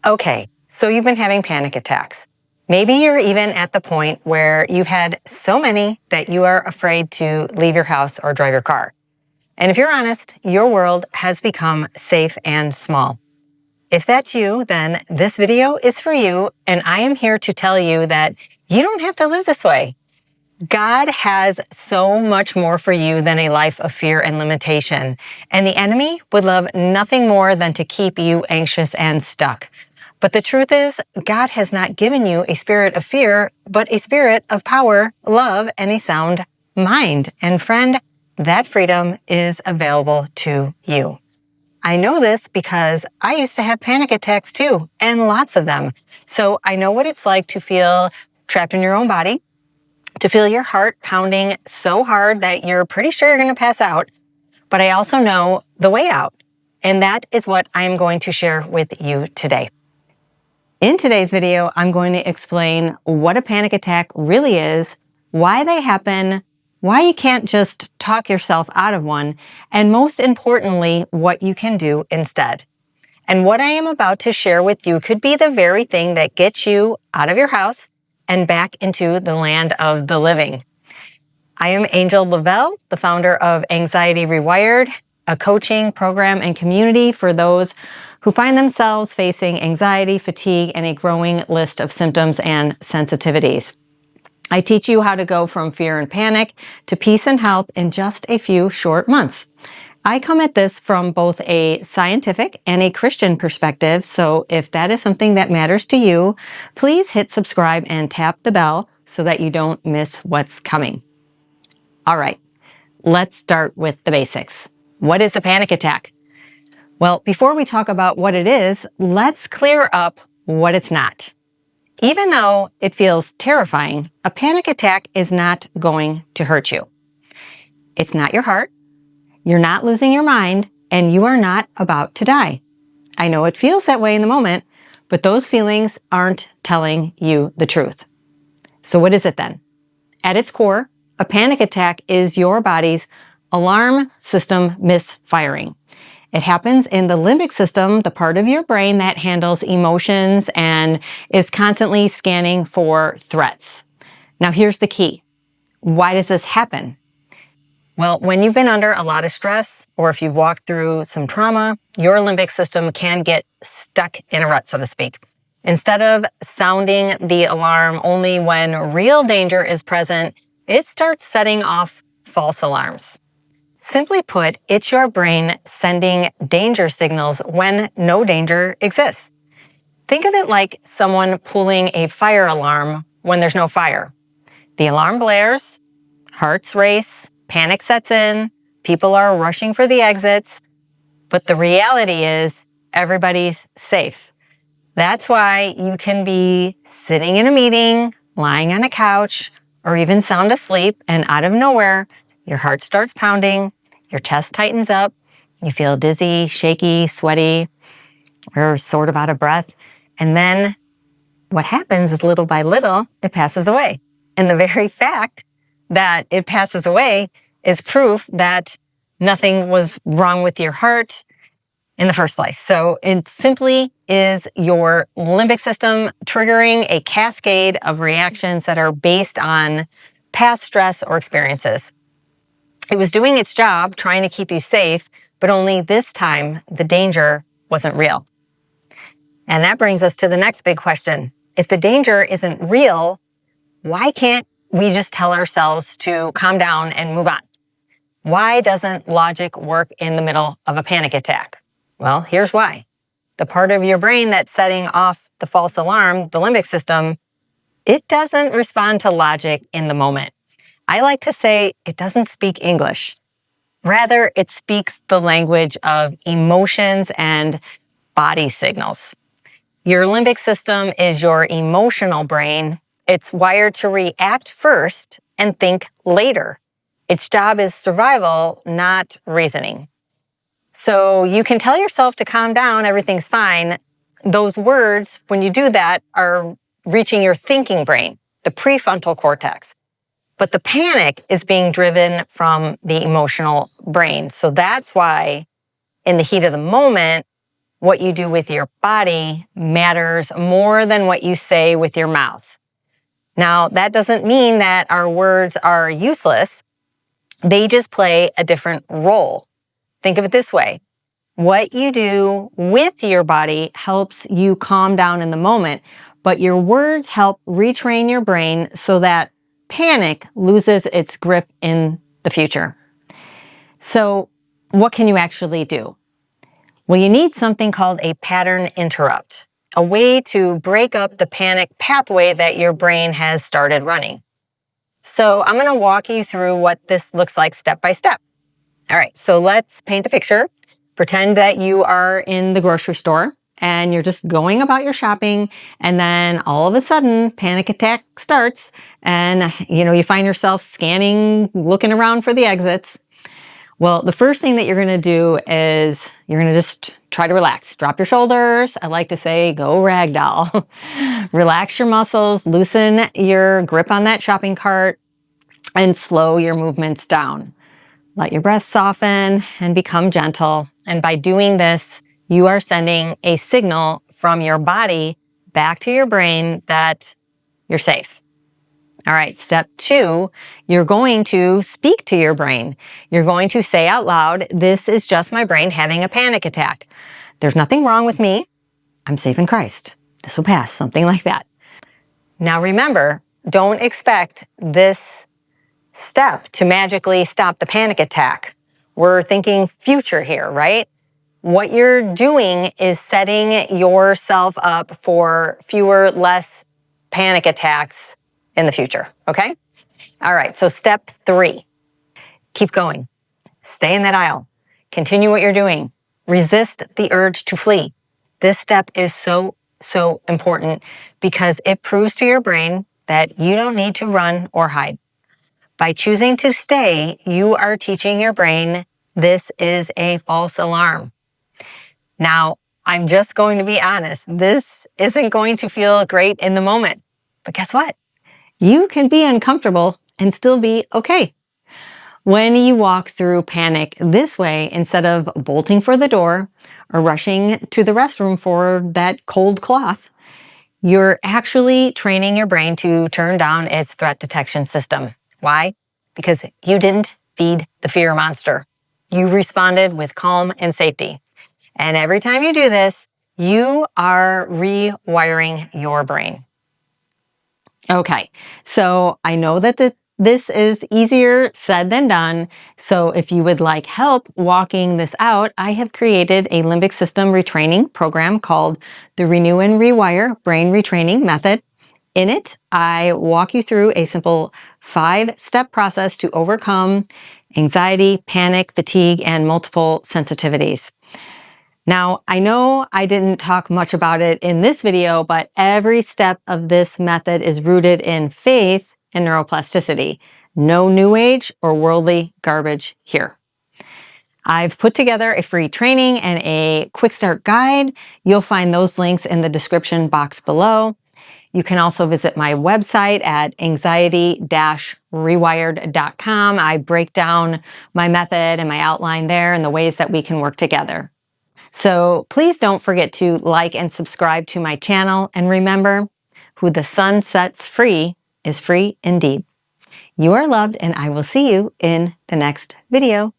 Okay, so you've been having panic attacks. Maybe you're even at the point where you've had so many that you are afraid to leave your house or drive your car. And if you're honest, your world has become safe and small. If that's you, then this video is for you, and I am here to tell you that you don't have to live this way. God has so much more for you than a life of fear and limitation, and the enemy would love nothing more than to keep you anxious and stuck. But the truth is, God has not given you a spirit of fear, but a spirit of power, love, and a sound mind. And friend, that freedom is available to you. I know this because I used to have panic attacks too, and lots of them. So I know what it's like to feel trapped in your own body, to feel your heart pounding so hard that you're pretty sure you're going to pass out. But I also know the way out, and that is what I'm going to share with you today. In today's video, I'm going to explain what a panic attack really is, why they happen, why you can't just talk yourself out of one, and most importantly, what you can do instead. And what I am about to share with you could be the very thing that gets you out of your house and back into the land of the living. I am Angel Lavelle, the founder of Anxiety Rewired, a coaching program and community for those who find themselves facing anxiety, fatigue, and a growing list of symptoms and sensitivities. I teach you how to go from fear and panic to peace and health in just a few short months. I come at this from both a scientific and a Christian perspective, so if that is something that matters to you, please hit subscribe and tap the bell so that you don't miss what's coming. All right, let's start with the basics. What is a panic attack? Well, before we talk about what it is, let's clear up what it's not. Even though it feels terrifying, a panic attack is not going to hurt you. It's not your heart. You're not losing your mind, and you are not about to die. I know it feels that way in the moment, but those feelings aren't telling you the truth. So what is it then? At its core, a panic attack is your body's alarm system misfiring. It happens in the limbic system, the part of your brain that handles emotions and is constantly scanning for threats. Now here's the key. Why does this happen? Well, when you've been under a lot of stress, or if you've walked through some trauma, your limbic system can get stuck in a rut, so to speak. Instead of sounding the alarm only when real danger is present, it starts setting off false alarms. Simply put, it's your brain sending danger signals when no danger exists. Think of it like someone pulling a fire alarm when there's no fire. The alarm blares, hearts race, panic sets in, people are rushing for the exits, but the reality is everybody's safe. That's why you can be sitting in a meeting, lying on a couch, or even sound asleep, and out of nowhere, your heart starts pounding, your chest tightens up, you feel dizzy, shaky, sweaty, or sort of out of breath. And then what happens is little by little, it passes away. And the very fact that it passes away is proof that nothing was wrong with your heart in the first place. So it simply is your limbic system triggering a cascade of reactions that are based on past stress or experiences. It was doing its job, trying to keep you safe, but only this time the danger wasn't real. And that brings us to the next big question. If the danger isn't real, why can't we just tell ourselves to calm down and move on? Why doesn't logic work in the middle of a panic attack? Well, here's why. The part of your brain that's setting off the false alarm, the limbic system, it doesn't respond to logic in the moment. I like to say it doesn't speak English. Rather, it speaks the language of emotions and body signals. Your limbic system is your emotional brain. It's wired to react first and think later. Its job is survival, not reasoning. So you can tell yourself to calm down, everything's fine. Those words, when you do that, are reaching your thinking brain, the prefrontal cortex. But the panic is being driven from the emotional brain. So that's why in the heat of the moment, what you do with your body matters more than what you say with your mouth. Now, that doesn't mean that our words are useless. They just play a different role. Think of it this way. What you do with your body helps you calm down in the moment, but your words help retrain your brain so that panic loses its grip in the future. So, what can you actually do? Well, you need something called a pattern interrupt, a way to break up the panic pathway that your brain has started running. So I'm going to walk you through what this looks like step by step. All right, so let's paint a picture. Pretend that you are in the grocery store and you're just going about your shopping, and then all of a sudden panic attack starts, and you find yourself scanning, looking around for the exits. Well, the first thing that you're going to do is you're going to just try to relax. Drop your shoulders. I like to say go ragdoll. Relax your muscles, loosen your grip on that shopping cart, and slow your movements down. Let your breath soften and become gentle. And by doing this, you are sending a signal from your body back to your brain that you're safe. All right, step 2, you're going to speak to your brain. You're going to say out loud, this is just my brain having a panic attack. There's nothing wrong with me. I'm safe in Christ. This will pass, something like that. Now remember, don't expect this step to magically stop the panic attack. We're thinking future here, right? What you're doing is setting yourself up for fewer, less panic attacks in the future, okay? All right, so step 3, keep going. Stay in that aisle. Continue what you're doing. Resist the urge to flee. This step is so important because it proves to your brain that you don't need to run or hide. By choosing to stay, you are teaching your brain this is a false alarm. Now, I'm just going to be honest. This isn't going to feel great in the moment. But guess what? You can be uncomfortable and still be okay. When you walk through panic this way, instead of bolting for the door or rushing to the restroom for that cold cloth, you're actually training your brain to turn down its threat detection system. Why? Because you didn't feed the fear monster. You responded with calm and safety. And every time you do this, you are rewiring your brain. Okay, so I know that this is easier said than done. So if you would like help walking this out, I have created a limbic system retraining program called the Renew and Rewire Brain Retraining Method. In it, I walk you through a simple 5-step process to overcome anxiety, panic, fatigue, and multiple sensitivities. Now, I know I didn't talk much about it in this video, but every step of this method is rooted in faith and neuroplasticity. No new age or worldly garbage here. I've put together a free training and a quick start guide. You'll find those links in the description box below. You can also visit my website at anxiety-rewired.com. I break down my method and my outline there and the ways that we can work together. So please don't forget to like and subscribe to my channel. And remember, who the sun sets free is free indeed. You are loved, and I will see you in the next video.